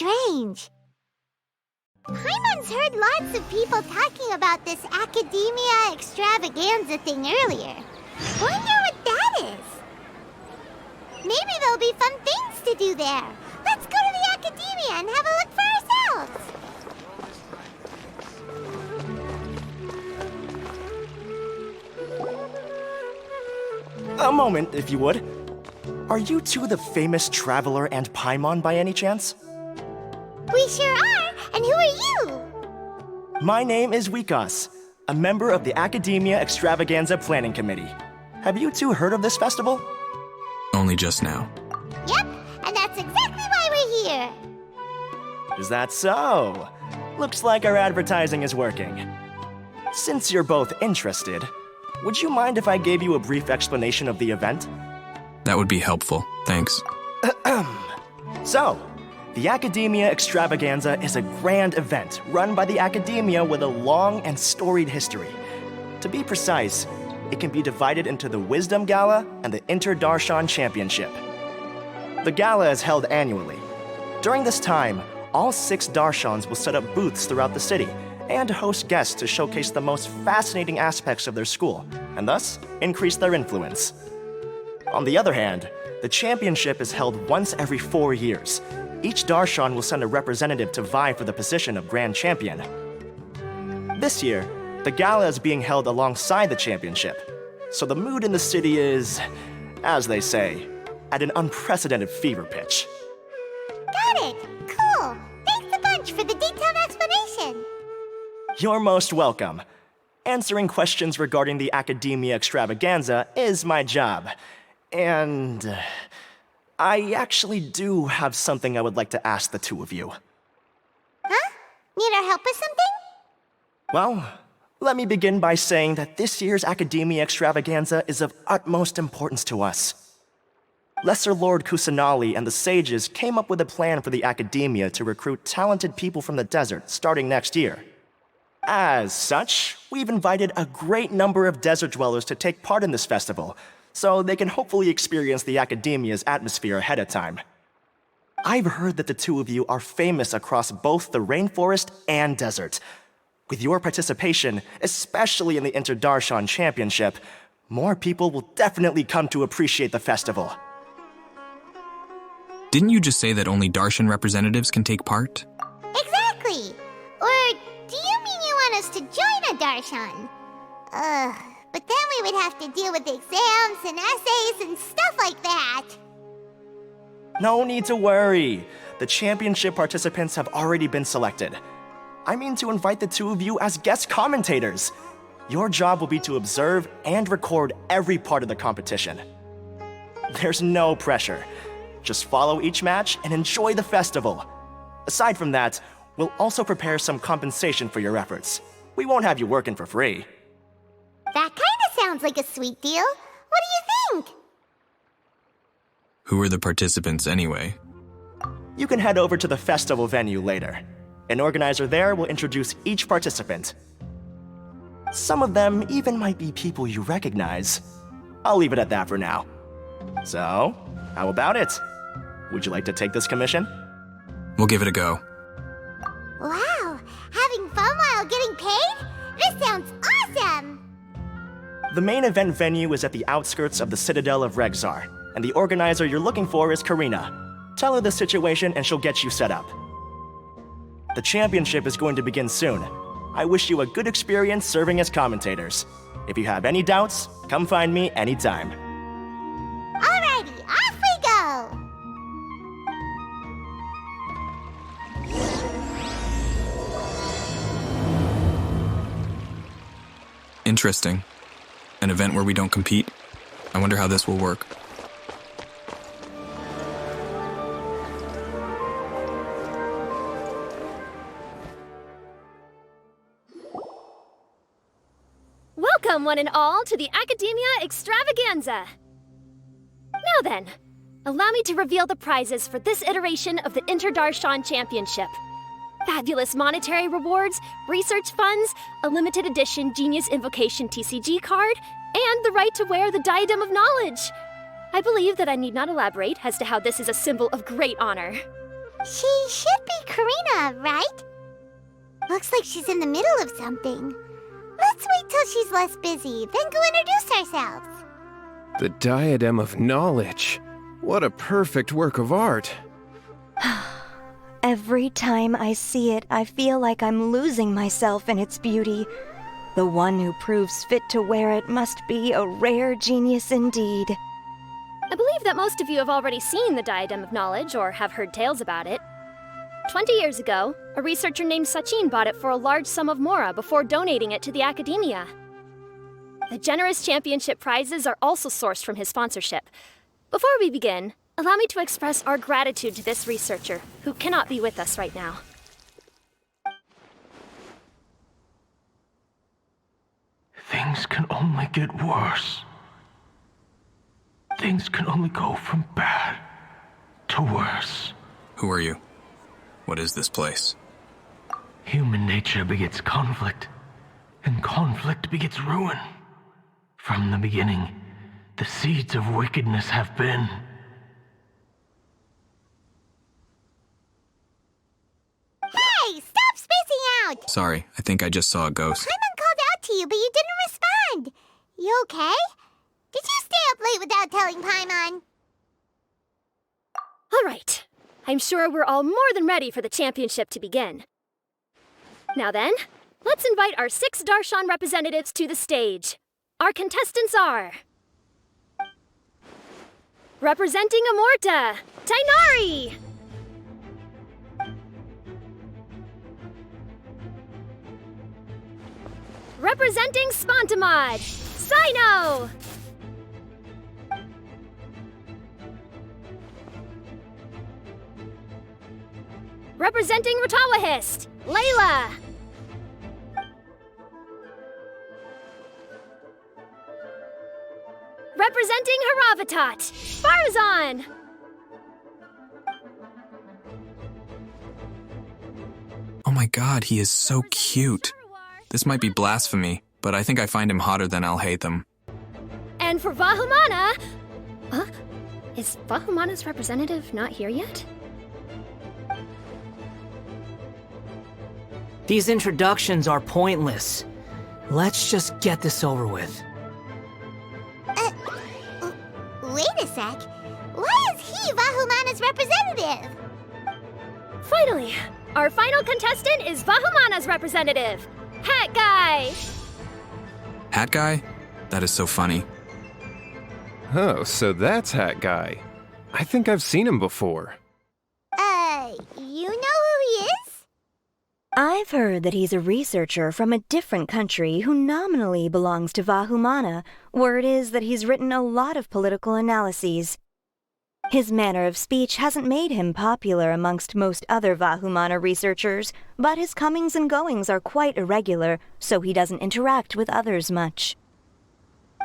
strange. Paimon's heard lots of people talking about this Academia Extravaganza thing earlier. Wonder what that is. Maybe there'll be fun things to do there. Let's go to the Academia and have a look for ourselves. A moment, if you would. Are you two the famous Traveler and Paimon by any chance? We sure are, and who are you? My name is Wikas, a member of the Academia Extravaganza Planning Committee. Have you two heard of this festival? Only just now. Yep, and that's exactly why we're here. Is that so? Looks like our advertising is working. Since you're both interested, would you mind if I gave you a brief explanation of the event? That would be helpful. Thanks. So, the Academia Extravaganza is a grand event run by the Academia with a long and storied history. To be precise, it can be divided into the Wisdom Gala and the Inter-Darshan Championship. The gala is held annually. During this time, all 6 Darshans will set up booths throughout the city and host guests to showcase the most fascinating aspects of their school, and thus increase their influence. On the other hand, the championship is held once every 4 years. Each Darshan will send a representative to vie for the position of Grand Champion. This year, the gala is being held alongside the championship, so the mood in the city is, as they say, at an unprecedented fever pitch. Got it! Cool! Thanks a bunch for the detailed explanation! You're most welcome. Answering questions regarding the Academia Extravaganza is my job. And I actually do have something I would like to ask the two of you. Huh? Need our help with something? Well, let me begin by saying that this year's Academia Extravaganza is of utmost importance to us. Lesser Lord Kusanali and the sages came up with a plan for the Academia to recruit talented people from the desert starting next year. As such, we've invited a great number of desert dwellers to take part in this festival, so they can hopefully experience the Academia's atmosphere ahead of time. I've heard that the two of you are famous across both the rainforest and desert. With your participation, especially in the Inter-Darshan Championship, more people will definitely come to appreciate the festival. Didn't you just say that only Darshan representatives can take part? Exactly! Or do you mean you want us to join a Darshan? But then we would have to deal with exams and essays and stuff like that. No need to worry. The championship participants have already been selected. I mean to invite the two of you as guest commentators. Your job will be to observe and record every part of the competition. There's no pressure. Just follow each match and enjoy the festival. Aside from that, we'll also prepare some compensation for your efforts. We won't have you working for free. That kinda sounds like a sweet deal. What do you think? Who are the participants anyway? You can head over to the festival venue later. An organizer there will introduce each participant. Some of them even might be people you recognize. I'll leave it at that for now. So, how about it? Would you like to take this commission? We'll give it a go. Wow, having fun while getting paid? This sounds awesome! The main event venue is at the outskirts of the Citadel of Regzar, and the organizer you're looking for is Karina. Tell her the situation and she'll get you set up. The championship is going to begin soon. I wish you a good experience serving as commentators. If you have any doubts, come find me anytime. Alrighty, off we go! Interesting. An event where we don't compete? I wonder how this will work. Welcome, one and all, to the Academia Extravaganza! Now then, allow me to reveal the prizes for this iteration of the Inter-Darshan Championship. Fabulous monetary rewards, research funds, a limited edition Genius Invocation TCG card, and the right to wear the Diadem of Knowledge. I believe that I need not elaborate as to how this is a symbol of great honor. She should be Karina, right? Looks like she's in the middle of something. Let's wait till she's less busy, then go introduce ourselves. The Diadem of Knowledge. What a perfect work of art. Every time I see it, I feel like I'm losing myself in its beauty. The one who proves fit to wear it must be a rare genius indeed. I believe that most of you have already seen the Diadem of Knowledge or have heard tales about it. 20 years ago, a researcher named Sachin bought it for a large sum of mora before donating it to the academia. The generous championship prizes are also sourced from his sponsorship. Before we begin, allow me to express our gratitude to this researcher, who cannot be with us right now. Things can only get worse. Things can only go from bad to worse. Who are you? What is this place? Human nature begets conflict, and conflict begets ruin. From the beginning, the seeds of wickedness have been. Hey, stop spacing out! Sorry, I think I just saw a ghost. Paimon called out to you, but you didn't respond. You okay? Did you stay up late without telling Paimon? All right. I'm sure we're all more than ready for the championship to begin. Now then, let's invite our 6 Darshan representatives to the stage. Our contestants are... Representing Amorta, Tainari! Representing Spontamod, Sino! Representing Ratawahist, Layla! Representing Haravatat, Farzan! Oh my god, he is so cute. This might be blasphemy, but I think I find him hotter than I'll hate them. And for Vahumana... Huh? Is Vahumana's representative not here yet? These introductions are pointless. Let's just get this over with. Wait a sec. Why is he Vahumana's representative? Finally, our final contestant is Vahumana's representative, Hat Guy! Hat Guy? That is so funny. Oh, so that's Hat Guy. I think I've seen him before. You know who he is? I've heard that he's a researcher from a different country who nominally belongs to Vahumana. Word is that he's written a lot of political analyses. His manner of speech hasn't made him popular amongst most other Vahumana researchers, but his comings and goings are quite irregular, so he doesn't interact with others much.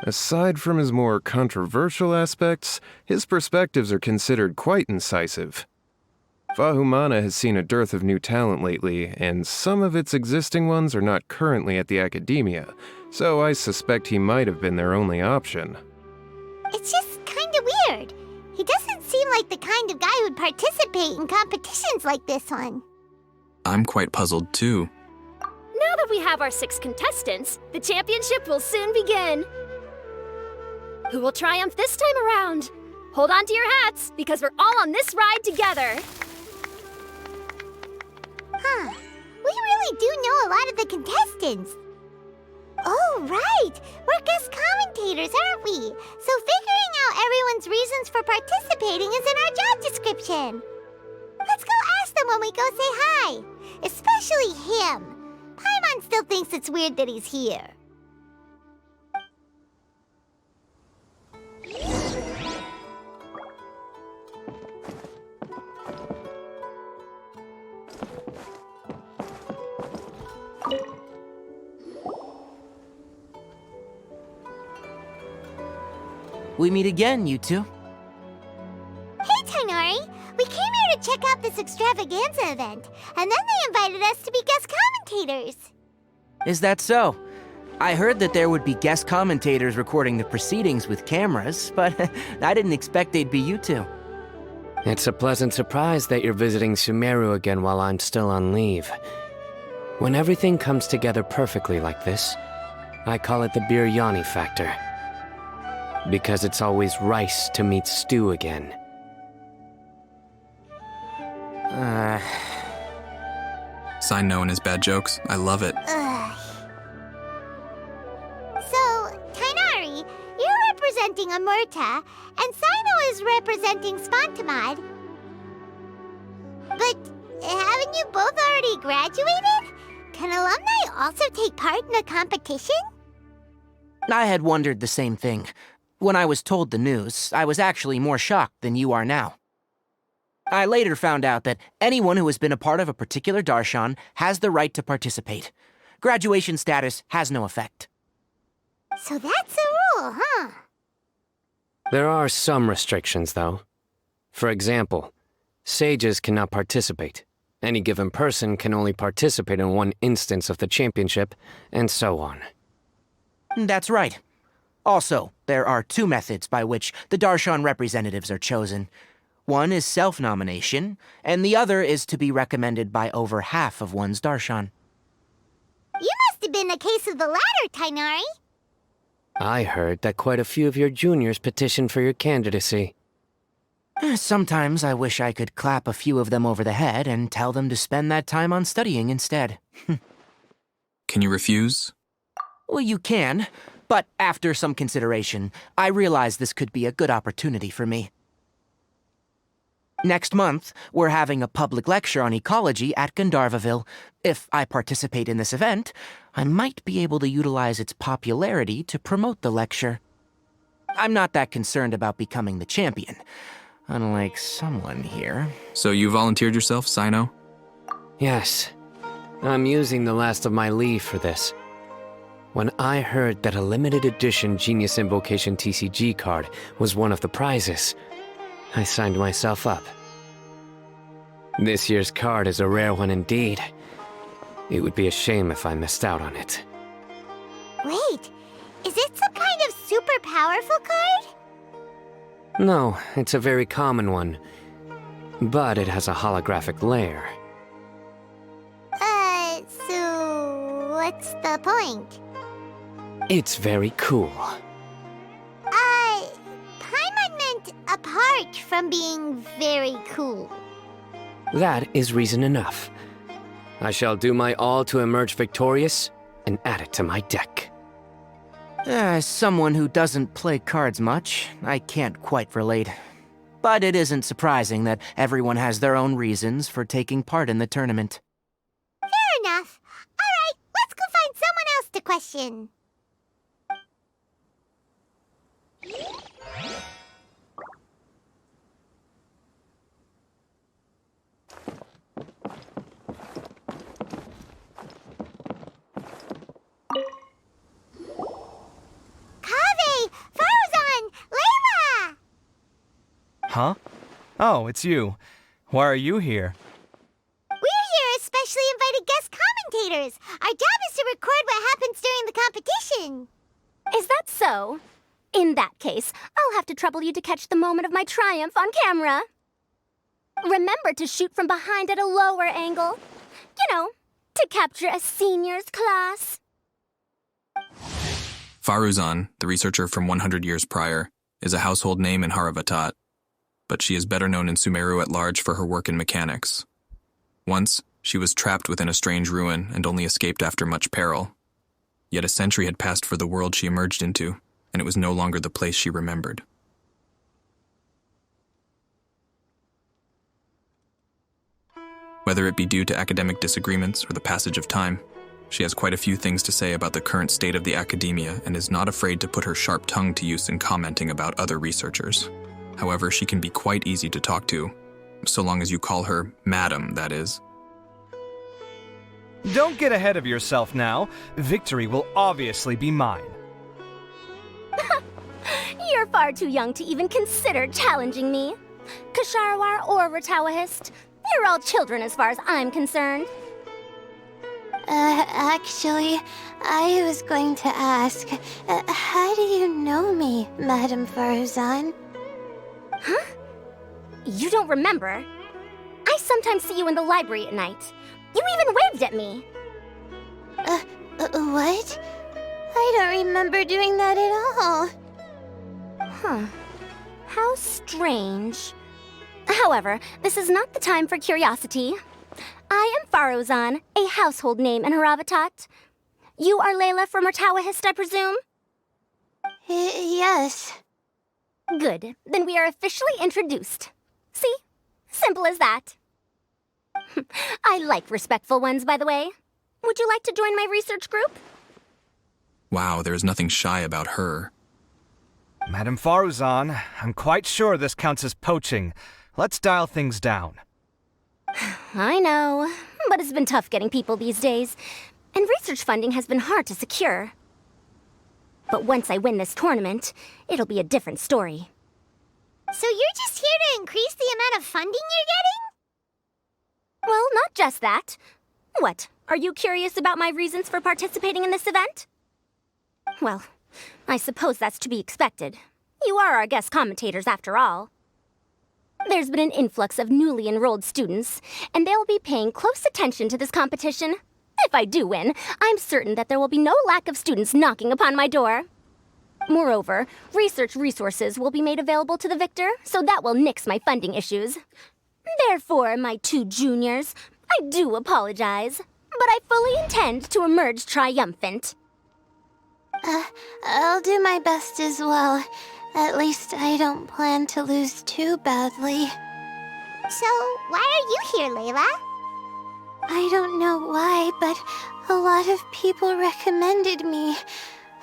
Aside from his more controversial aspects, his perspectives are considered quite incisive. Vahumana has seen a dearth of new talent lately, and some of its existing ones are not currently at the academia, so I suspect he might have been their only option. It's just kinda weird. He doesn't seem like the kind of guy who'd participate in competitions like this one. I'm quite puzzled too. Now that we have our 6 contestants, the championship will soon begin. Who will triumph this time around? Hold on to your hats, because we're all on this ride together. Huh. We really do know a lot of the contestants. Oh, right! We're guest commentators, aren't we? So figuring out everyone's reasons for participating is in our job description. Let's go ask them when we go say hi. Especially him. Paimon still thinks it's weird that he's here. We meet again, you two. Hey, Tainari! We came here to check out this extravaganza event, and then they invited us to be guest commentators. Is that so? I heard that there would be guest commentators recording the proceedings with cameras, but I didn't expect they'd be you two. It's a pleasant surprise that you're visiting Sumeru again while I'm still on leave. When everything comes together perfectly like this, I call it the biryani factor. Because it's always rice to meet stew again. Sign no in his bad jokes. I love it. So, Tainari, you're representing Amurta, and Sino is representing Spontamod. But haven't you both already graduated? Can alumni also take part in the competition? I had wondered the same thing. When I was told the news, I was actually more shocked than you are now. I later found out that anyone who has been a part of a particular darshan has the right to participate. Graduation status has no effect. So that's the rule, huh? There are some restrictions, though. For example, sages cannot participate. Any given person can only participate in one instance of the championship, and so on. That's right. Also, there are two methods by which the darshan representatives are chosen. One is self-nomination, and the other is to be recommended by over half of one's darshan. You must have been a case of the latter, Tainari. I heard that quite a few of your juniors petitioned for your candidacy. Sometimes I wish I could clap a few of them over the head and tell them to spend that time on studying instead. Can you refuse? Well, you can, but after some consideration, I realize this could be a good opportunity for me. Next month, we're having a public lecture on ecology at Gandharvaville. If I participate in this event, I might be able to utilize its popularity to promote the lecture. I'm not that concerned about becoming the champion, unlike someone here. So you volunteered yourself, Sino? Yes. I'm using the last of my leave for this. When I heard that a limited edition Genius Invocation TCG card was one of the prizes, I signed myself up. This year's card is a rare one indeed. It would be a shame if I missed out on it. Wait, is it some kind of super powerful card? No, it's a very common one. But it has a holographic layer. So what's the point? It's very cool. Paimon meant apart from being very cool. That is reason enough. I shall do my all to emerge victorious and add it to my deck. As someone who doesn't play cards much, I can't quite relate. But it isn't surprising that everyone has their own reasons for taking part in the tournament. Fair enough. All right, let's go find someone else to question. Kaveh, Farzan, Layla! Huh? Oh, it's you. Why are you here? We're here as specially invited guest commentators. Our job is to record what happens during the competition. Is that so? In that case, I'll have to trouble you to catch the moment of my triumph on camera. Remember to shoot from behind at a lower angle. You know, to capture a seniors class. Faruzan, the researcher from 100 years prior, is a household name in Haravatat, but she is better known in Sumeru at large for her work in mechanics. Once, she was trapped within a strange ruin and only escaped after much peril. Yet a century had passed for the world she emerged into, and it was no longer the place she remembered. Whether it be due to academic disagreements or the passage of time, she has quite a few things to say about the current state of the academia and is not afraid to put her sharp tongue to use in commenting about other researchers. However, she can be quite easy to talk to, so long as you call her Madam, that is. Don't get ahead of yourself now. Victory will obviously be mine. You're far too young to even consider challenging me. Kasharawar or Ratawahist, you're all children as far as I'm concerned. Actually, I was going to ask, how do you know me, Madam Farzan? Huh? You don't remember? I sometimes see you in the library at night. You even waved at me. What? I don't remember doing that at all. Huh. How strange. However, this is not the time for curiosity. I am Farozan, a household name in Haravatat. You are Layla from Murtawahist, I presume? Yes. Good. Then we are officially introduced. See? Simple as that. I like respectful ones, by the way. Would you like to join my research group? Wow, there is nothing shy about her. Madam Faruzan, I'm quite sure this counts as poaching. Let's dial things down. I know, but it's been tough getting people these days, and research funding has been hard to secure. But once I win this tournament, it'll be a different story. So you're just here to increase the amount of funding you're getting? Well, not just that. What, are you curious about my reasons for participating in this event? Well, I suppose that's to be expected. You are our guest commentators after all. There's been an influx of newly enrolled students, and they'll be paying close attention to this competition. If I do win, I'm certain that there will be no lack of students knocking upon my door. Moreover, research resources will be made available to the victor, so that will nix my funding issues. Therefore, my 2 juniors, I do apologize, but I fully intend to emerge triumphant. I'll do my best as well. At least I don't plan to lose too badly. So, why are you here, Layla? I don't know why, but a lot of people recommended me.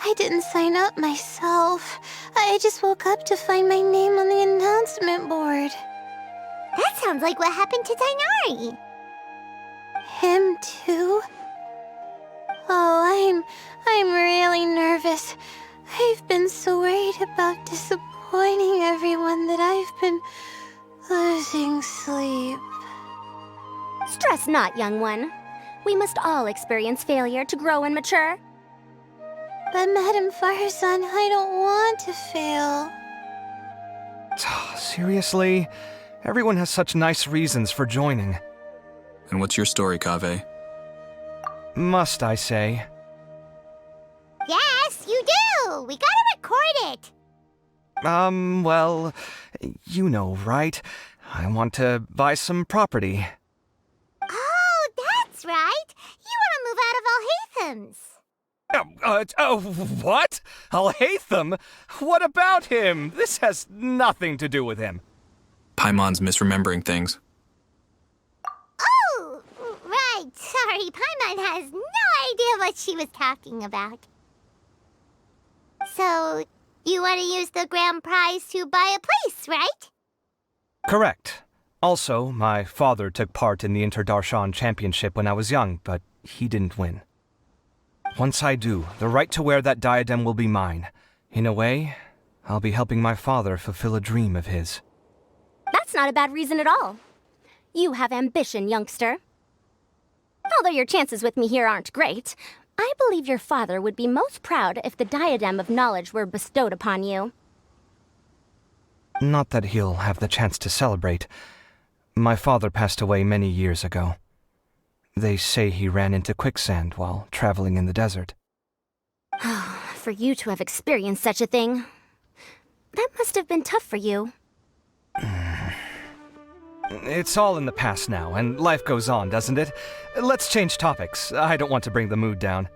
I didn't sign up myself. I just woke up to find my name on the announcement board. That sounds like what happened to Dainari. Him too? Oh, I'm really nervous. I've been so worried about disappointing everyone that I've been losing sleep. Stress not, young one. We must all experience failure to grow and mature. But Madame Farsan, I don't want to fail. Seriously? Everyone has such nice reasons for joining. And what's your story, Kaveh? Must I say? Yes, you do! We gotta record it! Well, you know, right? I want to buy some property. Oh, that's right! You want to move out of Alhatham's. What? Alhaitham? What about him? This has nothing to do with him. Paimon's misremembering things. Oh, right. Sorry, Paimon has no idea what she was talking about. So, you want to use the grand prize to buy a place, right? Correct. Also, my father took part in the Interdarshan Championship when I was young, but he didn't win. Once I do, the right to wear that diadem will be mine. In a way, I'll be helping my father fulfill a dream of his. That's not a bad reason at all. You have ambition, youngster. Although your chances with me here aren't great, I believe your father would be most proud if the diadem of knowledge were bestowed upon you. Not that he'll have the chance to celebrate. My father passed away many years ago. They say he ran into quicksand while traveling in the desert. For you to have experienced such a thing, that must have been tough for you. It's all in the past now, and life goes on, doesn't it? Let's change topics. I don't want to bring the mood down.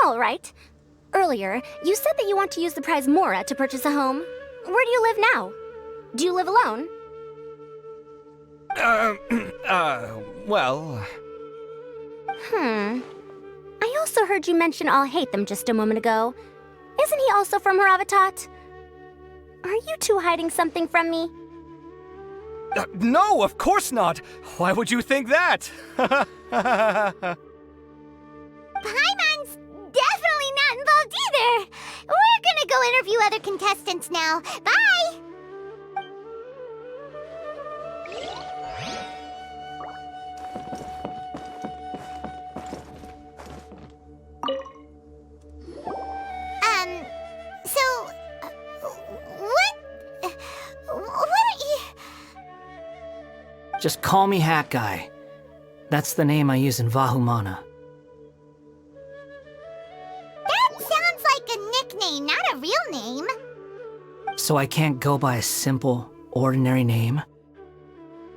All right. Earlier, you said that you want to use the prize Mora to purchase a home. Where do you live now? Do you live alone? Well... I also heard you mention Alhaitham just a moment ago. Isn't he also from Haravatat? Are you two hiding something from me? No, of course not! Why would you think that? Paimon's definitely not involved either! We're gonna go interview other contestants now. Bye! So... What are you... Just call me Hat Guy. That's the name I use in Vahumana. That sounds like a nickname, not a real name. So I can't go by a simple, ordinary name?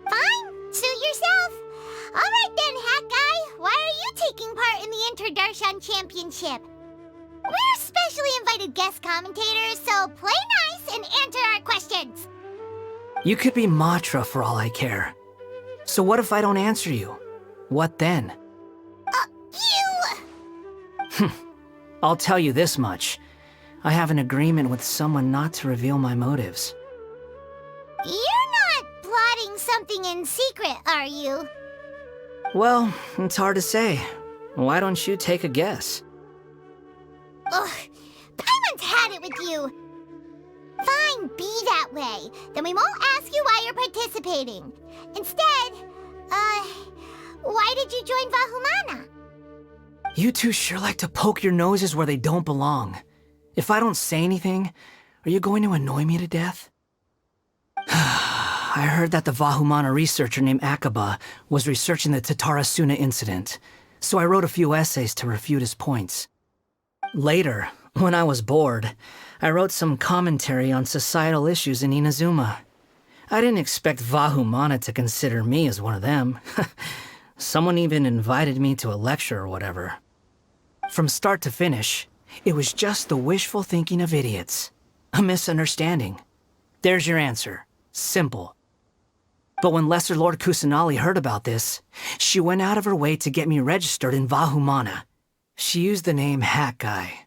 Fine, suit yourself. Alright then, Hat Guy, why are you taking part in the Interdarshan Championship? We're specially invited guest commentators, so play nice and answer our questions. You could be Matra for all I care. So what if I don't answer you? What then? You... I'll tell you this much. I have an agreement with someone not to reveal my motives. You're not plotting something in secret, are you? Well, it's hard to say. Why don't you take a guess? Ugh, Paimon's had it with you. Fine, be that way. Then we won't ask you why you're participating. Instead, why did you join Vahumana? You two sure like to poke your noses where they don't belong. If I don't say anything, are you going to annoy me to death? I heard that the Vahumana researcher named Akaba was researching the Tatarasuna incident, so I wrote a few essays to refute his points. Later, when I was bored, I wrote some commentary on societal issues in Inazuma. I didn't expect Vahumana to consider me as one of them. Someone even invited me to a lecture or whatever. From start to finish, it was just the wishful thinking of idiots. A misunderstanding. There's your answer. Simple. But when Lesser Lord Kusanali heard about this, she went out of her way to get me registered in Vahumana. She used the name Hat Guy.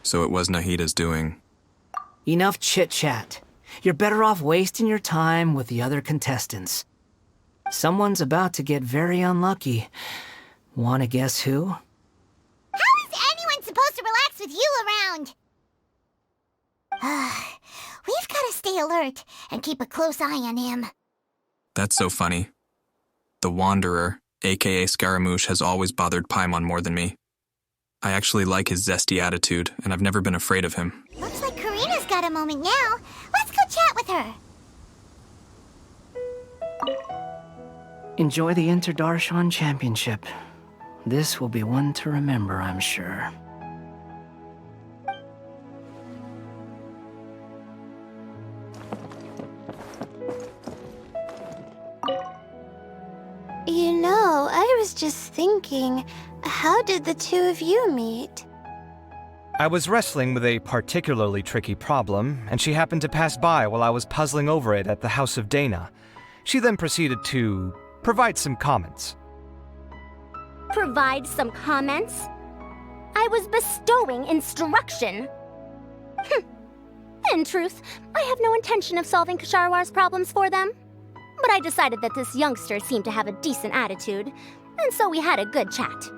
So it was Nahida's doing. Enough chit-chat. You're better off wasting your time with the other contestants. Someone's about to get very unlucky. Wanna guess who? How is anyone supposed to relax with you around? We've gotta stay alert and keep a close eye on him. That's so funny. The Wanderer, aka Scaramouche, has always bothered Paimon more than me. I actually like his zesty attitude, and I've never been afraid of him. Looks like Karina's got a moment now. Let's go chat with her. Enjoy the Interdarshan Championship. This will be one to remember, I'm sure. You know, I was just thinking, how did the two of you meet? I was wrestling with a particularly tricky problem, and she happened to pass by while I was puzzling over it at the House of Dana. She then proceeded to provide some comments. Provide some comments? I was bestowing instruction. In truth, I have no intention of solving Ksharowar's problems for them. But I decided that this youngster seemed to have a decent attitude, and so we had a good chat.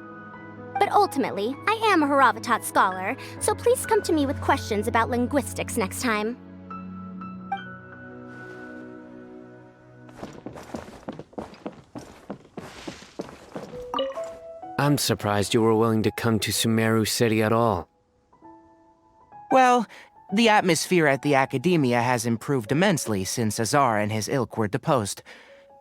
But ultimately, I am a Haravatat scholar, so please come to me with questions about linguistics next time. I'm surprised you were willing to come to Sumeru City at all. Well, the atmosphere at the Academia has improved immensely since Azar and his ilk were deposed.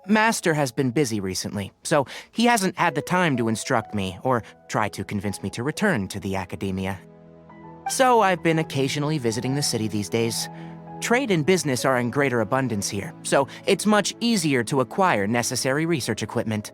Master has been busy recently, so he hasn't had the time to instruct me or try to convince me to return to the Academia. So I've been occasionally visiting the city these days. Trade and business are in greater abundance here, so it's much easier to acquire necessary research equipment.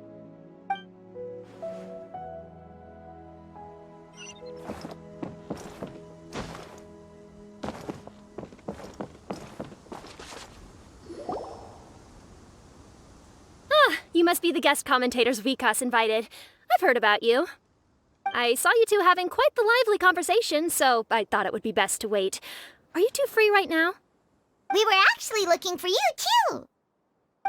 You must be the guest commentators Vikas invited. I've heard about you. I saw you two having quite the lively conversation, so I thought it would be best to wait. Are you two free right now? We were actually looking for you, too.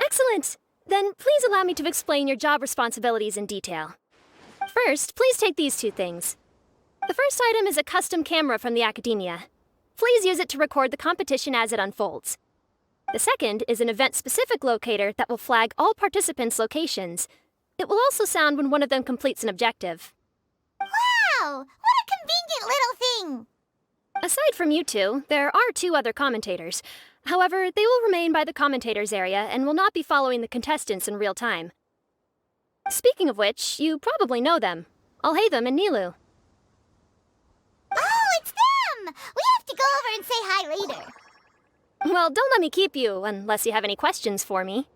Excellent! Then please allow me to explain your job responsibilities in detail. First, please take these two things. The first item is a custom camera from the Academia. Please use it to record the competition as it unfolds. The second is an event-specific locator that will flag all participants' locations. It will also sound when one of them completes an objective. Wow! What a convenient little thing! Aside from you two, there are two other commentators. However, they will remain by the commentators area and will not be following the contestants in real time. Speaking of which, you probably know them. Alhaitham and Nilu. Oh, it's them! We have to go over and say hi later. Well, don't let me keep you, unless you have any questions for me.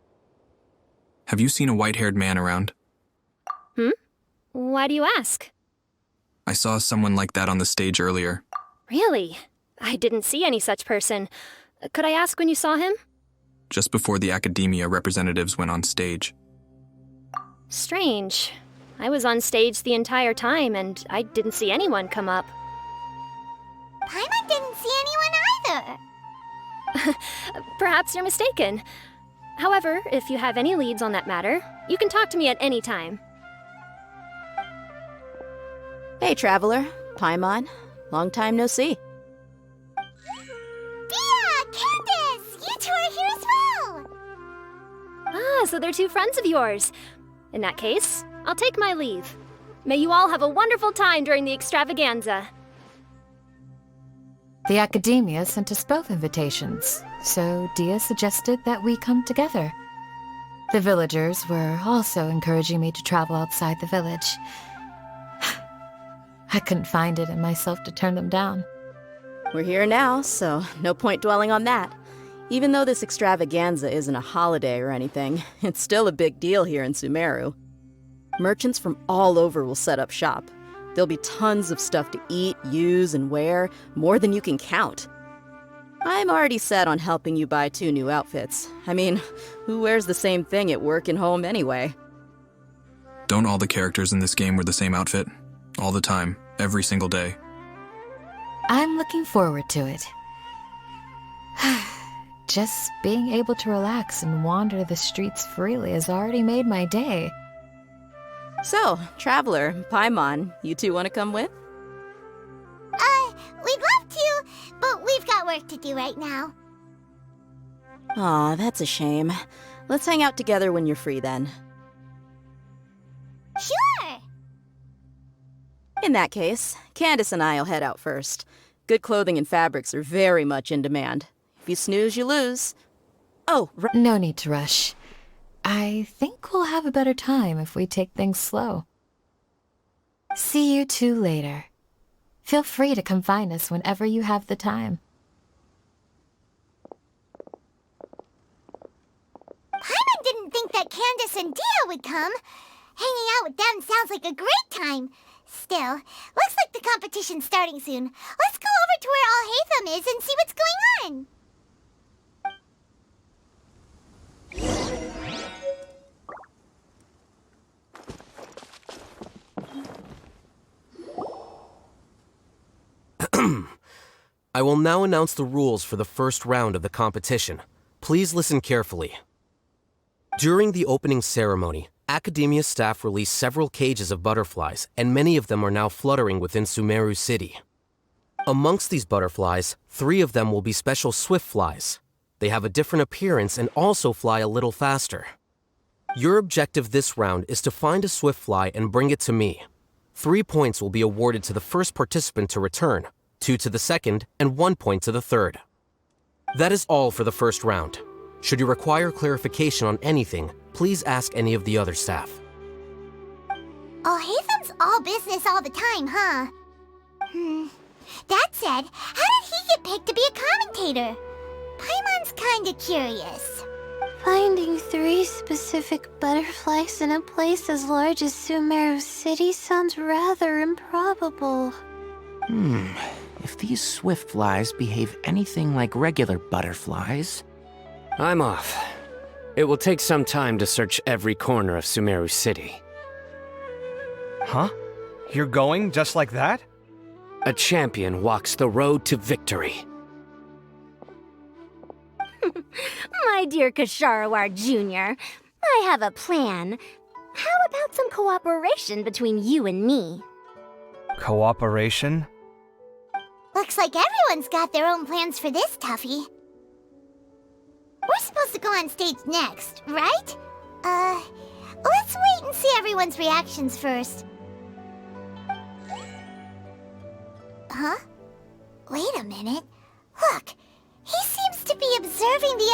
Have you seen a white-haired man around? Why do you ask? I saw someone like that on the stage earlier. Really? I didn't see any such person. Could I ask when you saw him? Just before the academia representatives went on stage. Strange. I was on stage the entire time, and I didn't see anyone come up. Paimon didn't see anyone either. Perhaps you're mistaken. However, if you have any leads on that matter, you can talk to me at any time. Hey, Traveler. Paimon. Long time no see. Dia! Candace! You two are here as well! Ah, so they're two friends of yours. In that case, I'll take my leave. May you all have a wonderful time during the extravaganza. The Academia sent us both invitations, so Dia suggested that we come together. The villagers were also encouraging me to travel outside the village. I couldn't find it in myself to turn them down. We're here now, so no point dwelling on that. Even though this extravaganza isn't a holiday or anything, it's still a big deal here in Sumeru. Merchants from all over will set up shop. There'll be tons of stuff to eat, use, and wear, more than you can count. I'm already set on helping you buy 2 new outfits. I mean, who wears the same thing at work and home anyway? Don't all the characters in this game wear the same outfit? All the time, every single day. I'm looking forward to it. Just being able to relax and wander the streets freely has already made my day. So, Traveler, Paimon, you two want to come with? We'd love to, but we've got work to do right now. Aw, that's a shame. Let's hang out together when you're free then. Sure! In that case, Candace and I'll head out first. Good clothing and fabrics are very much in demand. If you snooze, you lose. Oh, no need to rush. I think we'll have a better time if we take things slow. See you two later. Feel free to come find us whenever you have the time. Paimon didn't think that Candace and Dia would come. Hanging out with them sounds like a great time. Still, looks like the competition's starting soon. Let's go over to where Alhaitham is and see what's going on. I will now announce the rules for the first round of the competition. Please listen carefully. During the opening ceremony, Academia staff released several cages of butterflies, and many of them are now fluttering within Sumeru City. Amongst these butterflies, 3 of them will be special swift flies. They have a different appearance and also fly a little faster. Your objective this round is to find a swift fly and bring it to me. 3 points will be awarded to the first participant to return, 2 to the second, and 1 point to the third. That is all for the first round. Should you require clarification on anything, please ask any of the other staff. Alhaitham's all business all the time, huh? That said, how did he get picked to be a commentator? Paimon's kinda curious. Finding 3 specific butterflies in a place as large as Sumeru City sounds rather improbable. If these swift flies behave anything like regular butterflies... I'm off. It will take some time to search every corner of Sumeru City. Huh? You're going just like that? A champion walks the road to victory. My dear Kasharawar Jr., I have a plan. How about some cooperation between you and me? Cooperation? Looks like everyone's got their own plans for this toughie. We're supposed to go on stage next, right? Let's wait and see everyone's reactions first. Huh? Wait a minute. Look, he seems to be observing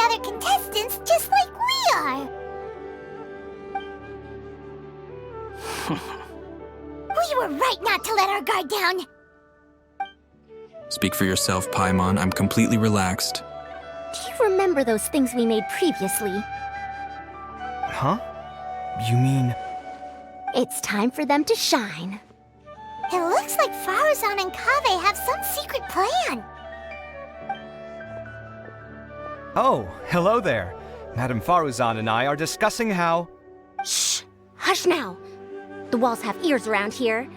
other contestants just like we are. We were right not to let our guard down. Speak for yourself, Paimon. I'm completely relaxed. Do you remember those things we made previously? Huh? You mean... It's time for them to shine. It looks like Faruzan and Kaveh have some secret plan. Oh, hello there. Madame Faruzan and I are discussing how... Shh! Hush now! The walls have ears around here.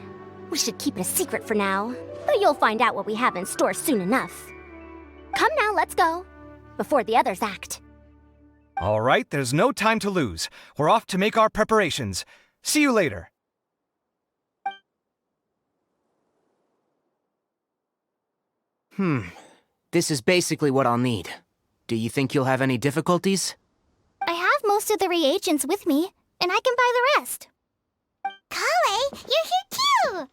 We should keep it a secret for now, but you'll find out what we have in store soon enough. Come now, let's go, before the others act. All right, there's no time to lose. We're off to make our preparations. See you later. This is basically what I'll need. Do you think you'll have any difficulties? I have most of the reagents with me, and I can buy the rest. Kale, you're here too!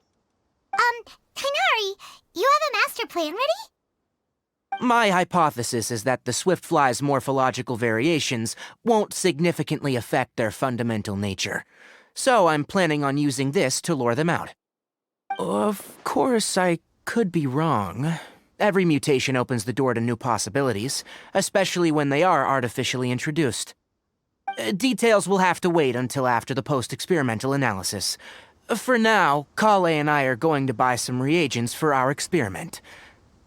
Kainari, you have a master plan ready? My hypothesis is that the Swiftfly's morphological variations won't significantly affect their fundamental nature. So I'm planning on using this to lure them out. Of course, I could be wrong. Every mutation opens the door to new possibilities, especially when they are artificially introduced. Details will have to wait until after the post-experimental analysis. For now, Kale and I are going to buy some reagents for our experiment.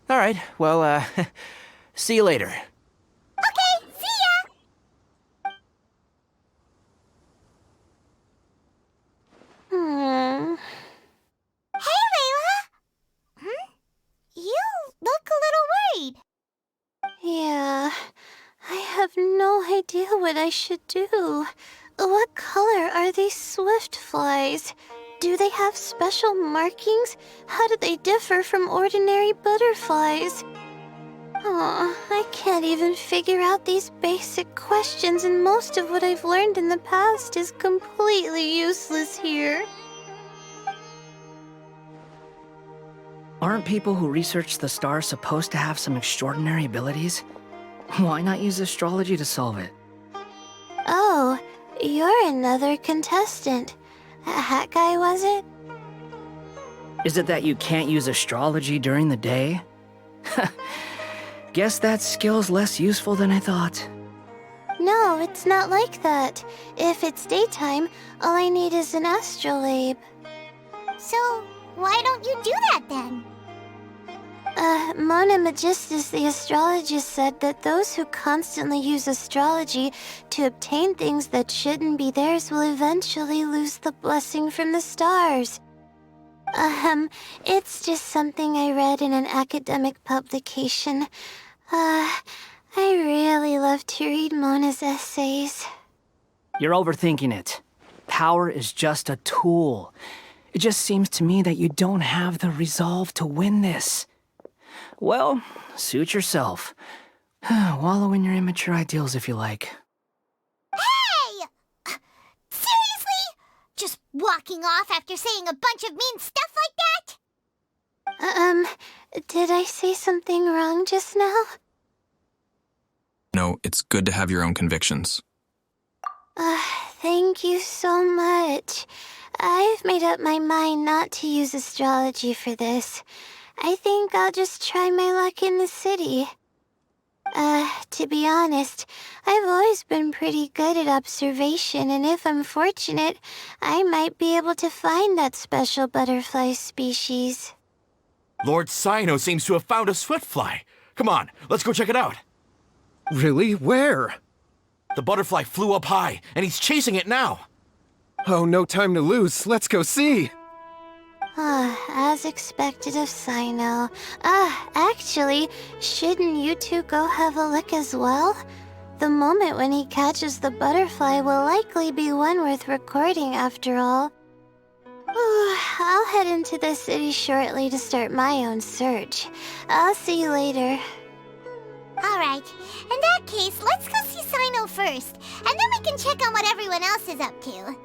All right, well, see you later. Okay, see ya! Hey, Layla! You look a little worried. Yeah, I have no idea what I should do. What color are these swift flies? Do they have special markings? How do they differ from ordinary butterflies? Oh, I can't even figure out these basic questions, and most of what I've learned in the past is completely useless here. Aren't people who research the stars supposed to have some extraordinary abilities? Why not use astrology to solve it? Oh, you're another contestant. A hat guy, was it? Is it that you can't use astrology during the day? Guess that skill's less useful than I thought. No, it's not like that. If it's daytime, all I need is an astrolabe. So, why don't you do that then? Mona Magistus, the astrologist, said that those who constantly use astrology to obtain things that shouldn't be theirs will eventually lose the blessing from the stars. It's just something I read in an academic publication. I really love to read Mona's essays. You're overthinking it. Power is just a tool. It just seems to me that you don't have the resolve to win this. Well, suit yourself. Wallow in your immature ideals if you like. Hey! Seriously? Just walking off after saying a bunch of mean stuff like that? Did I say something wrong just now? No, it's good to have your own convictions. Thank you so much. I've made up my mind not to use astrology for this. I think I'll just try my luck in the city. To be honest, I've always been pretty good at observation, and if I'm fortunate, I might be able to find that special butterfly species. Lord Sino seems to have found a swiftfly. Come on, let's go check it out. Really? Where? The butterfly flew up high, and he's chasing it now. Oh, no time to lose. Let's go see. As expected of Sino. Actually, shouldn't you two go have a look as well? The moment when he catches the butterfly will likely be one worth recording after all. I'll head into the city shortly to start my own search. I'll see you later. Alright, in that case, let's go see Sino first, and then we can check on what everyone else is up to.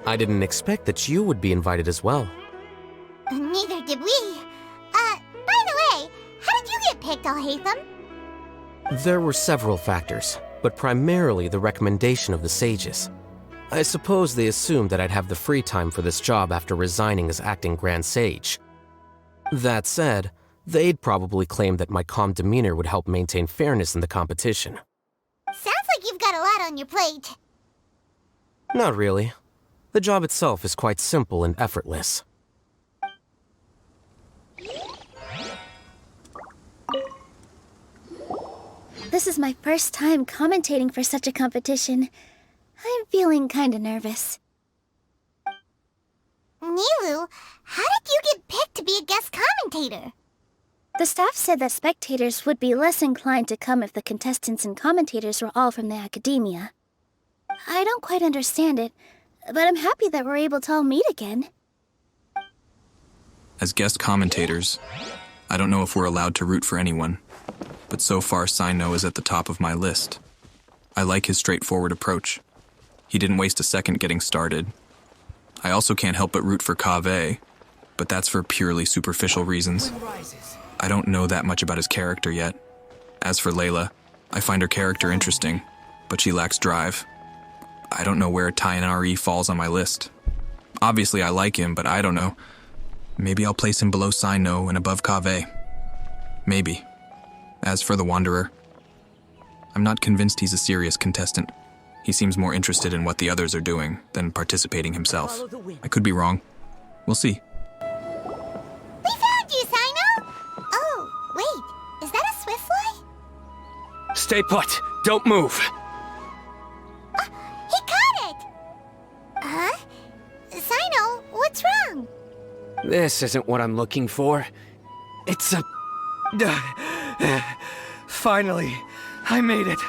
I didn't expect that you would be invited as well. Neither did we. By the way, how did you get picked, Alhaitham? There were several factors, but primarily the recommendation of the sages. I suppose they assumed that I'd have the free time for this job after resigning as acting Grand Sage. That said, they'd probably claim that my calm demeanor would help maintain fairness in the competition. Sounds like you've got a lot on your plate. Not really. The job itself is quite simple and effortless. This is my first time commentating for such a competition. I'm feeling kinda nervous. Nilu, how did you get picked to be a guest commentator? The staff said that spectators would be less inclined to come if the contestants and commentators were all from the academia. I don't quite understand it, but I'm happy that we're able to all meet again. As guest commentators, I don't know if we're allowed to root for anyone, but so far Sino is at the top of my list. I like his straightforward approach. He didn't waste a second getting started. I also can't help but root for Kaveh, but that's for purely superficial reasons. I don't know that much about his character yet. As for Layla, I find her character interesting, but she lacks drive. I don't know where Tainari falls on my list. Obviously I like him, but I don't know. Maybe I'll place him below Sino and above Kaveh. Maybe. As for the Wanderer, I'm not convinced he's a serious contestant. He seems more interested in what the others are doing than participating himself. I could be wrong. We'll see. We found you, Sino! Oh, wait, is that a swiftfly? Stay put! Don't move! He caught it! Huh? Sino, what's wrong? This isn't what I'm looking for. It's a... Finally, I made it.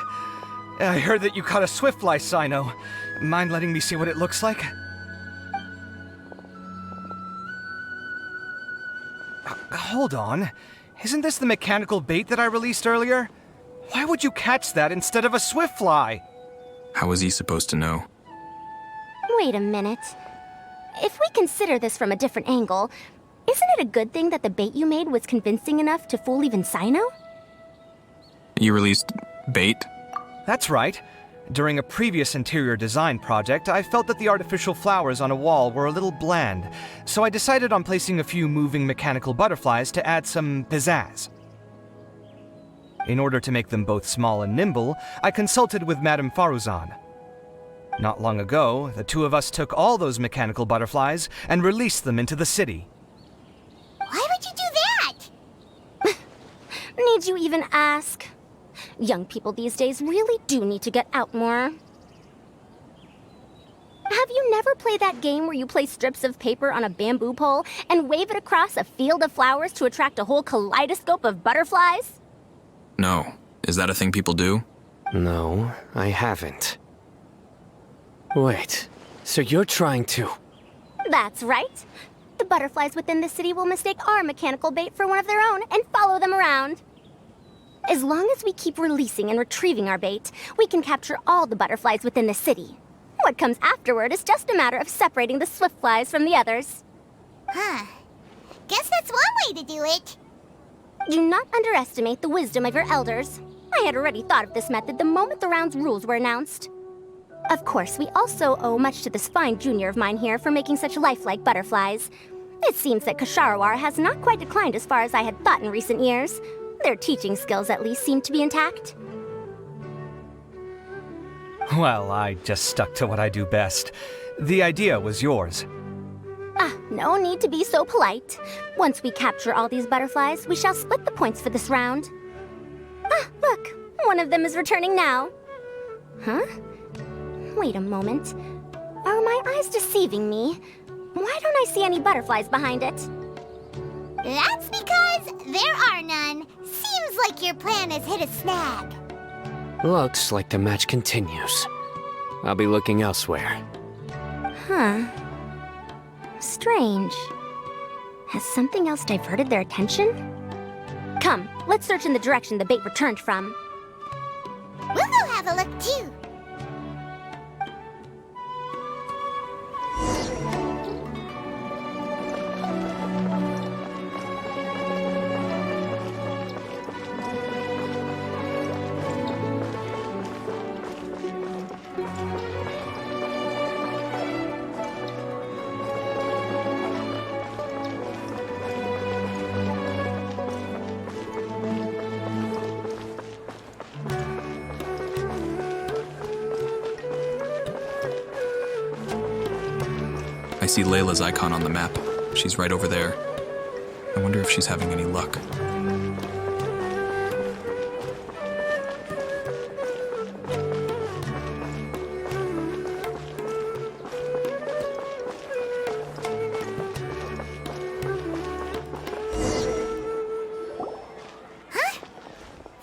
I heard that you caught a swiftfly, Sino. Mind letting me see what it looks like? Hold on. Isn't this the mechanical bait that I released earlier? Why would you catch that instead of a swiftfly? How was he supposed to know? Wait a minute. If we consider this from a different angle, isn't it a good thing that the bait you made was convincing enough to fool even Sino? You released bait? That's right. During a previous interior design project, I felt that the artificial flowers on a wall were a little bland, so I decided on placing a few moving mechanical butterflies to add some pizzazz. In order to make them both small and nimble, I consulted with Madame Faruzan. Not long ago, the two of us took all those mechanical butterflies and released them into the city. Why would you do that? Need you even ask? Young people these days really do need to get out more. Have you never played that game where you place strips of paper on a bamboo pole and wave it across a field of flowers to attract a whole kaleidoscope of butterflies? No. Is that a thing people do? No, I haven't. Wait, so you're trying to... That's right. The butterflies within the city will mistake our mechanical bait for one of their own and follow them around. As long as we keep releasing and retrieving our bait, we can capture all the butterflies within the city. What comes afterward is just a matter of separating the swiftflies from the others. Huh. Guess that's one way to do it. Do not underestimate the wisdom of your elders. I had already thought of this method the moment the round's rules were announced. Of course, we also owe much to this fine junior of mine here for making such lifelike butterflies. It seems that Kasharawar has not quite declined as far as I had thought in recent years. Their teaching skills at least seem to be intact. Well, I just stuck to what I do best. The idea was yours. No need to be so polite. Once we capture all these butterflies, we shall split the points for this round. Look, one of them is returning now. Huh? Wait a moment. Are my eyes deceiving me? Why don't I see any butterflies behind it? That's because there are none. Seems like your plan has hit a snag. Looks like the match continues. I'll be looking elsewhere. Huh. Strange. Has something else diverted their attention? Come, let's search in the direction the bait returned from. We'll go have a look too. see Layla's icon on the map. She's right over there. I wonder if she's having any luck.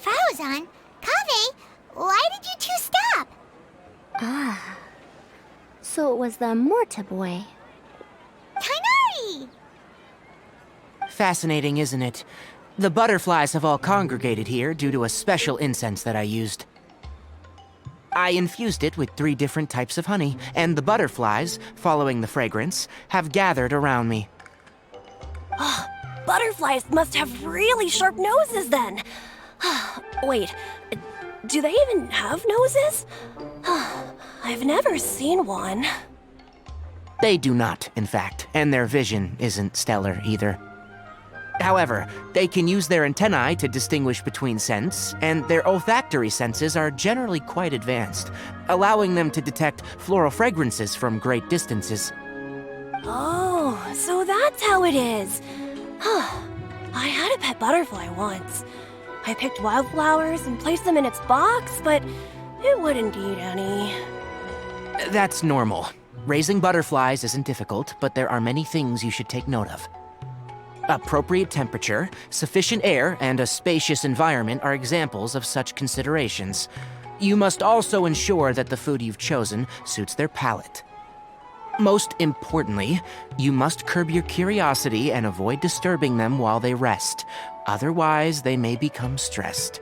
Faruzan, Kaveh, why did you two stop? Ah. So it was the Morta boy. Tainari! Fascinating, isn't it? The butterflies have all congregated here due to a special incense that I used. I infused it with 3 different types of honey, and the butterflies, following the fragrance, have gathered around me. Butterflies must have really sharp noses then. Wait, do they even have noses? I've never seen one. They do not, in fact, and their vision isn't stellar either. However, they can use their antennae to distinguish between scents, and their olfactory senses are generally quite advanced, allowing them to detect floral fragrances from great distances. Oh, so that's how it is. I had a pet butterfly once. I picked wildflowers and placed them in its box, but it wouldn't eat any. That's normal. Raising butterflies isn't difficult, but there are many things you should take note of. Appropriate temperature, sufficient air, and a spacious environment are examples of such considerations. You must also ensure that the food you've chosen suits their palate. Most importantly, you must curb your curiosity and avoid disturbing them while they rest. Otherwise, they may become stressed.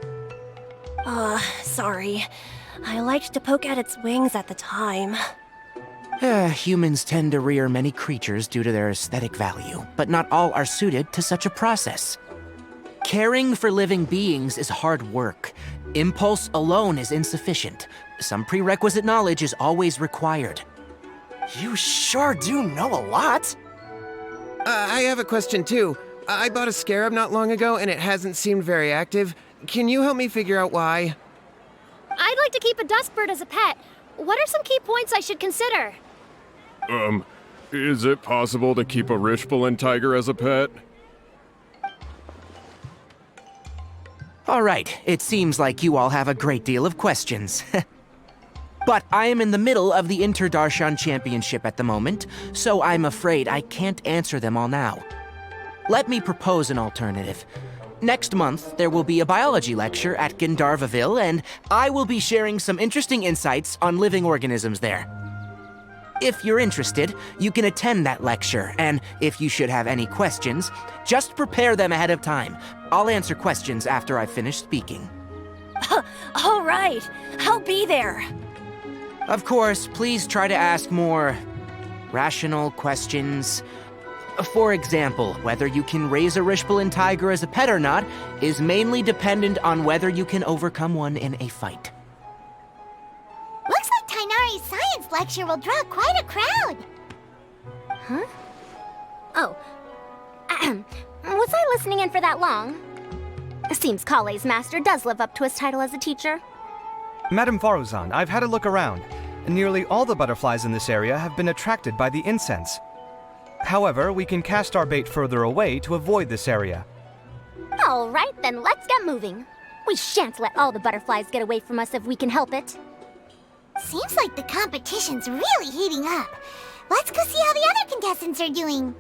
Sorry. I liked to poke at its wings at the time. Humans tend to rear many creatures due to their aesthetic value, but not all are suited to such a process. Caring for living beings is hard work. Impulse alone is insufficient. Some prerequisite knowledge is always required. You sure do know a lot. I have a question too. I bought a scarab not long ago and it hasn't seemed very active. Can you help me figure out why? I'd like to keep a dustbird as a pet. What are some key points I should consider? Is it possible to keep a Rishbalin tiger as a pet? All right, it seems like you all have a great deal of questions. But I am in the middle of the Inter-Darshan Championship at the moment, so I'm afraid I can't answer them all now. Let me propose an alternative. Next month, there will be a biology lecture at Gandharvaville, and I will be sharing some interesting insights on living organisms there. If you're interested, you can attend that lecture, and if you should have any questions, just prepare them ahead of time. I'll answer questions after I've finished speaking. All right, I'll be there. Of course, please try to ask more rational questions. For example, whether you can raise a Rishbalin tiger as a pet or not is mainly dependent on whether you can overcome one in a fight. Looks like Tainari's science lecture will draw quite a crowd. Huh? Oh. Was I listening in for that long? Seems Kale's master does live up to his title as a teacher. Madam Faruzan, I've had a look around. Nearly all the butterflies in this area have been attracted by the incense. However, we can cast our bait further away to avoid this area. All right, then let's get moving. We shan't let all the butterflies get away from us if we can help it. Seems like the competition's really heating up. Let's go see how the other contestants are doing.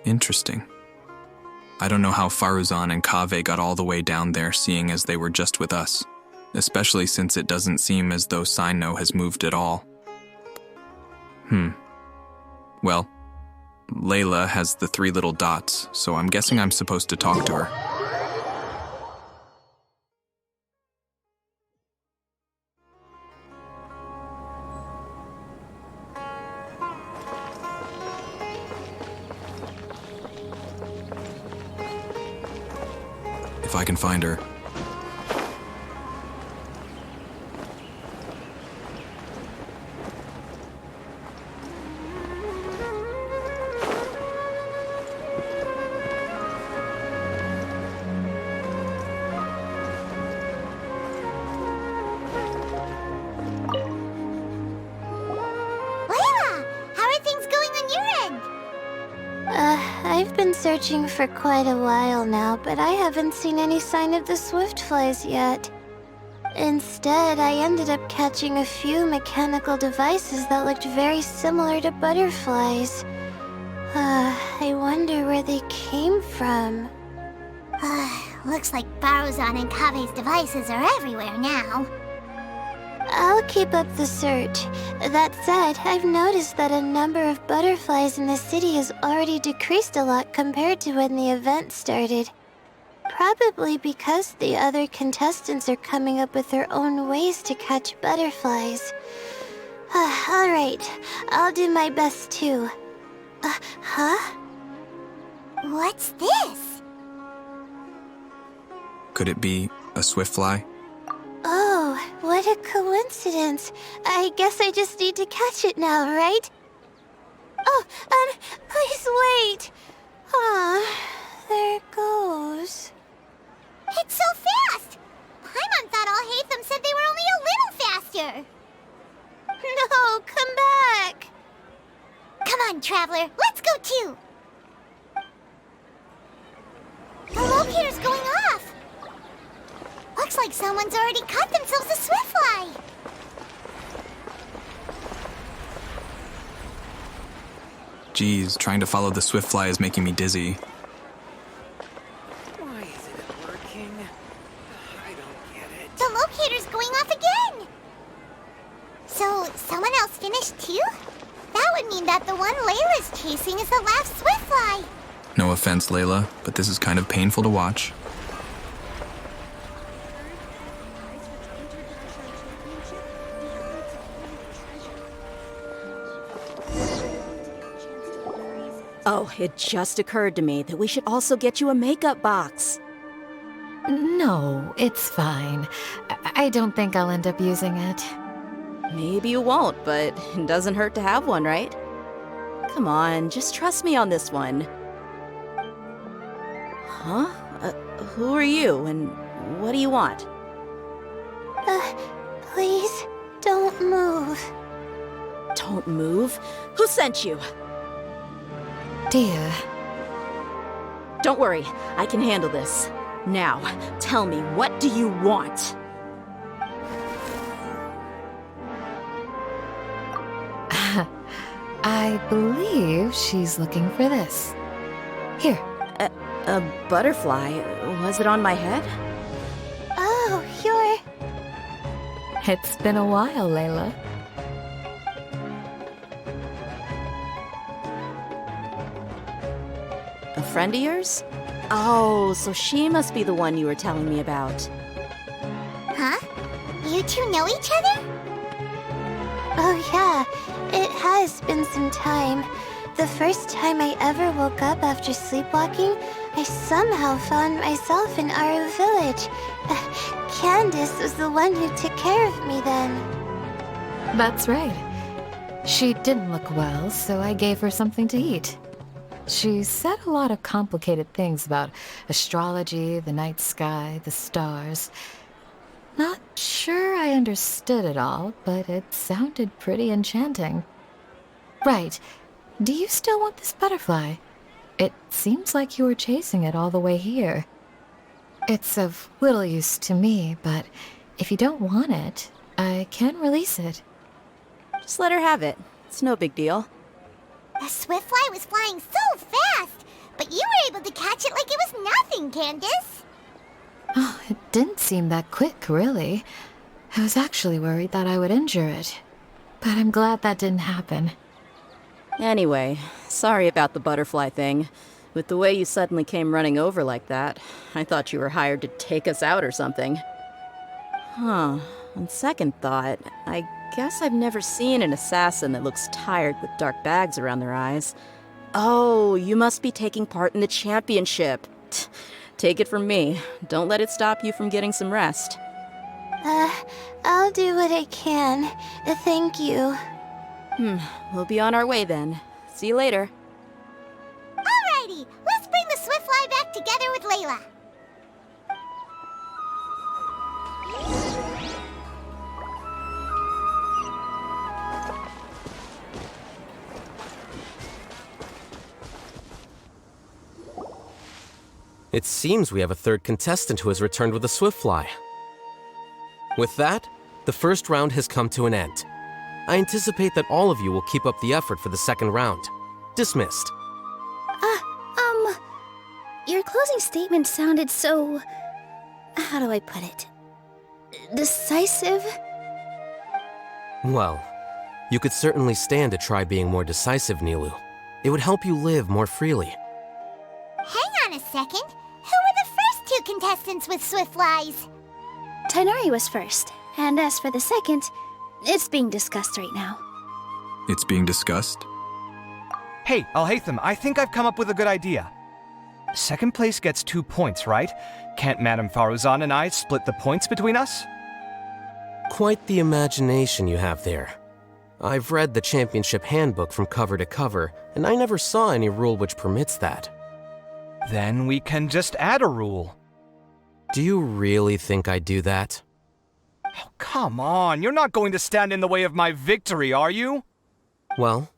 Interesting. I don't know how Faruzan and Kaveh got all the way down there, seeing as they were just with us, especially since it doesn't seem as though Sino has moved at all. Well, Layla has the 3 little dots, so I'm guessing I'm supposed to talk to her. If I can find her. I've been searching for quite a while now, but I haven't seen any sign of the swiftflies yet. Instead, I ended up catching a few mechanical devices that looked very similar to butterflies. I wonder where they came from. Looks like Baruzan and Kave's devices are everywhere now. I'll keep up the search. That said, I've noticed that a number of butterflies in the city has already decreased a lot compared to when the event started. Probably because the other contestants are coming up with their own ways to catch butterflies. Alright, I'll do my best too. Huh? What's this? Could it be a swiftfly? Oh, what a coincidence. I guess I just need to catch it now, right? Oh, please wait. There it goes. It's so fast! Paimon thought all Hatham said they were only a little faster. No, come back. Come on, Traveler, let's go too. The locator's going off. Looks like someone's already caught themselves a swiftfly. Geez, trying to follow the swiftfly is making me dizzy. Why isn't it working? I don't get it. The locator's going off again. So, someone else finished too? That would mean that the one Layla's chasing is the last swiftfly. No offense, Layla, but this is kind of painful to watch. Oh, it just occurred to me that we should also get you a makeup box. No, it's fine. I don't think I'll end up using it. Maybe you won't, but it doesn't hurt to have one, right? Come on, just trust me on this one. Huh? Who are you, and what do you want? Please, don't move. Don't move? Who sent you? Dear. Don't worry, I can handle this. Now, tell me, what do you want? I believe she's looking for this. Here. A butterfly? Was it on my head? Oh, you're... It's been a while, Layla. A friend of yours? Oh, so she must be the one you were telling me about. Huh? You two know each other? Oh yeah, it has been some time. The first time I ever woke up after sleepwalking, I somehow found myself in Aru village. Candace was the one who took care of me then. That's right. She didn't look well, so I gave her something to eat. She said a lot of complicated things about astrology, the night sky, the stars. Not sure I understood it all, but it sounded pretty enchanting. Right. Do you still want this butterfly? It seems like you were chasing it all the way here. It's of little use to me, but if you don't want it, I can release it. Just let her have it. It's no big deal. The swiftfly was flying so fast, but you were able to catch it like it was nothing, Candace. Oh, it didn't seem that quick, really. I was actually worried that I would injure it, but I'm glad that didn't happen. Anyway, sorry about the butterfly thing. With the way you suddenly came running over like that, I thought you were hired to take us out or something. Huh. On second thought, I guess I've never seen an assassin that looks tired with dark bags around their eyes. Oh, you must be taking part in the championship. Take it from me. Don't let it stop you from getting some rest. I'll do what I can. Thank you. We'll be on our way then. See you later. Alrighty, let's bring the swiftfly back together with Layla. It seems we have a third contestant who has returned with a Swiftfly. With that, the first round has come to an end. I anticipate that all of you will keep up the effort for the second round. Dismissed. Your closing statement sounded so... how do I put it? Decisive? Well, you could certainly stand to try being more decisive, Nilu. It would help you live more freely. Hang on a second. Who were the first two contestants with Swiftflies? Tighnari was first, and as for the second, it's being discussed right now. It's being discussed? Hey, Alhaitham, I think I've come up with a good idea. Second place gets 2 points, right? Can't Madame Faruzan and I split the points between us? Quite the imagination you have there. I've read the championship handbook from cover to cover, and I never saw any rule which permits that. Then we can just add a rule. Do you really think I'd do that? Oh, come on, you're not going to stand in the way of my victory, are you? Well,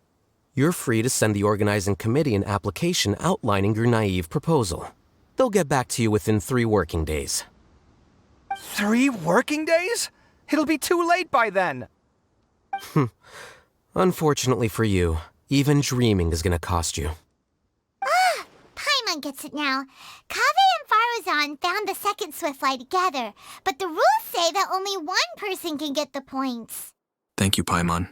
you're free to send the organizing committee an application outlining your naive proposal. They'll get back to you within 3 working days. 3 working days? It'll be too late by then. Unfortunately for you, even dreaming is gonna cost you. Paimon gets it now. Kaveh and Faruzan found the second Swiftfly together, but the rules say that only one person can get the points. Thank you, Paimon.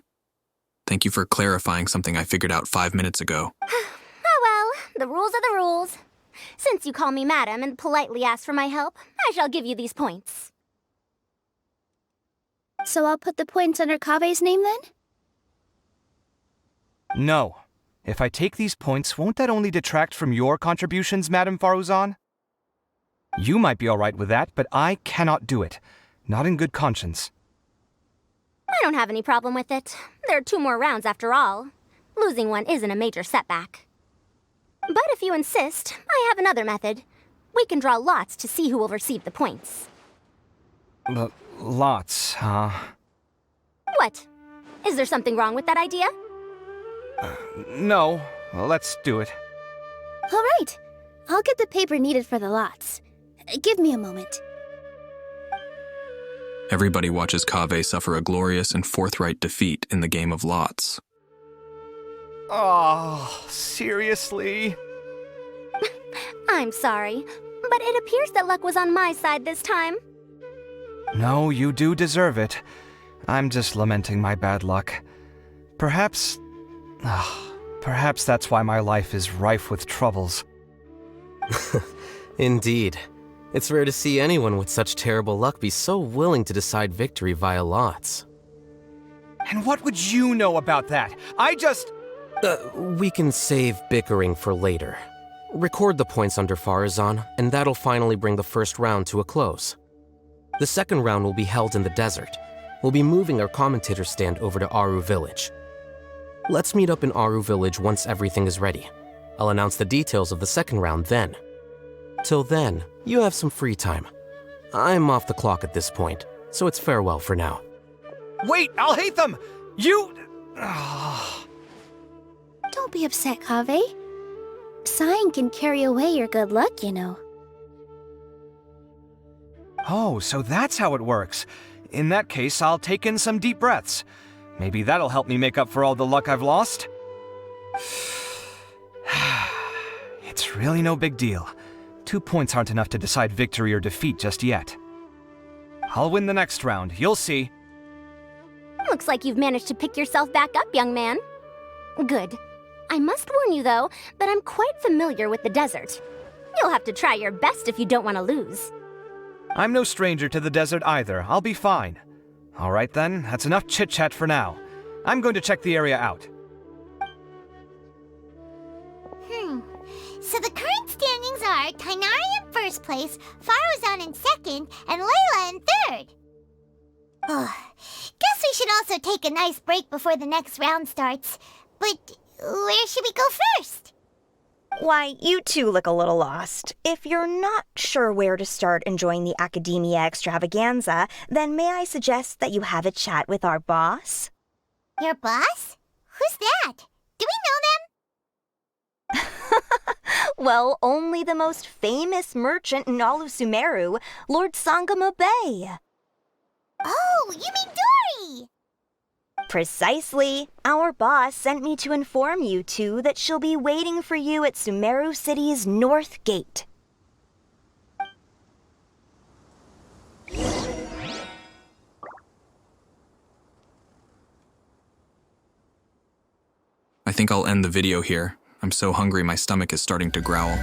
Thank you for clarifying something I figured out 5 minutes ago. Oh well, the rules are the rules. Since you call me madam and politely ask for my help, I shall give you these points. So I'll put the points under Kaveh's name then? No. If I take these points, won't that only detract from your contributions, Madame Faruzan? You might be alright with that, but I cannot do it. Not in good conscience. I don't have any problem with it. There are 2 more rounds after all. Losing one isn't a major setback. But if you insist, I have another method. We can draw lots to see who will receive the points. Lots, huh? What? Is there something wrong with that idea? No. Well, let's do it. All right. I'll get the paper needed for the lots. Give me a moment. Everybody watches Kaveh suffer a glorious and forthright defeat in the game of lots. Oh, seriously? I'm sorry, but it appears that luck was on my side this time. No, you do deserve it. I'm just lamenting my bad luck. Perhaps that's why my life is rife with troubles. Indeed. It's rare to see anyone with such terrible luck be so willing to decide victory via lots. And what would you know about that? We can save bickering for later. Record the points under Faruzan, and that'll finally bring the first round to a close. The second round will be held in the desert. We'll be moving our commentator stand over to Aru Village. Let's meet up in Aru Village once everything is ready. I'll announce the details of the second round then. Till then, you have some free time. I'm off the clock at this point, so it's farewell for now. Wait, Alhaitham! You... Don't be upset, Kaveh. Sighing can carry away your good luck, you know. Oh, so that's how it works. In that case, I'll take in some deep breaths. Maybe that'll help me make up for all the luck I've lost. It's really no big deal. 2 points aren't enough to decide victory or defeat just yet. I'll win the next round, you'll see. Looks like you've managed to pick yourself back up, young man. Good. I must warn you, though, that I'm quite familiar with the desert. You'll have to try your best if you don't want to lose. I'm no stranger to the desert either. I'll be fine. All right then, that's enough chit-chat for now. I'm going to check the area out. So the current standings are Tighnari in first place, Faruzan in second, and Layla in third. Guess we should also take a nice break before the next round starts. But where should we go first? Why, you two look a little lost. If you're not sure where to start enjoying the Academia Extravaganza, then may I suggest that you have a chat with our boss? Your boss? Who's that? Do we know them? Well, only the most famous merchant in all of Sumeru, Lord Sangamo Bay. Oh, you mean Dory! Precisely. Our boss sent me to inform you two that she'll be waiting for you at Sumeru City's North Gate. I think I'll end the video here. I'm so hungry my stomach is starting to growl.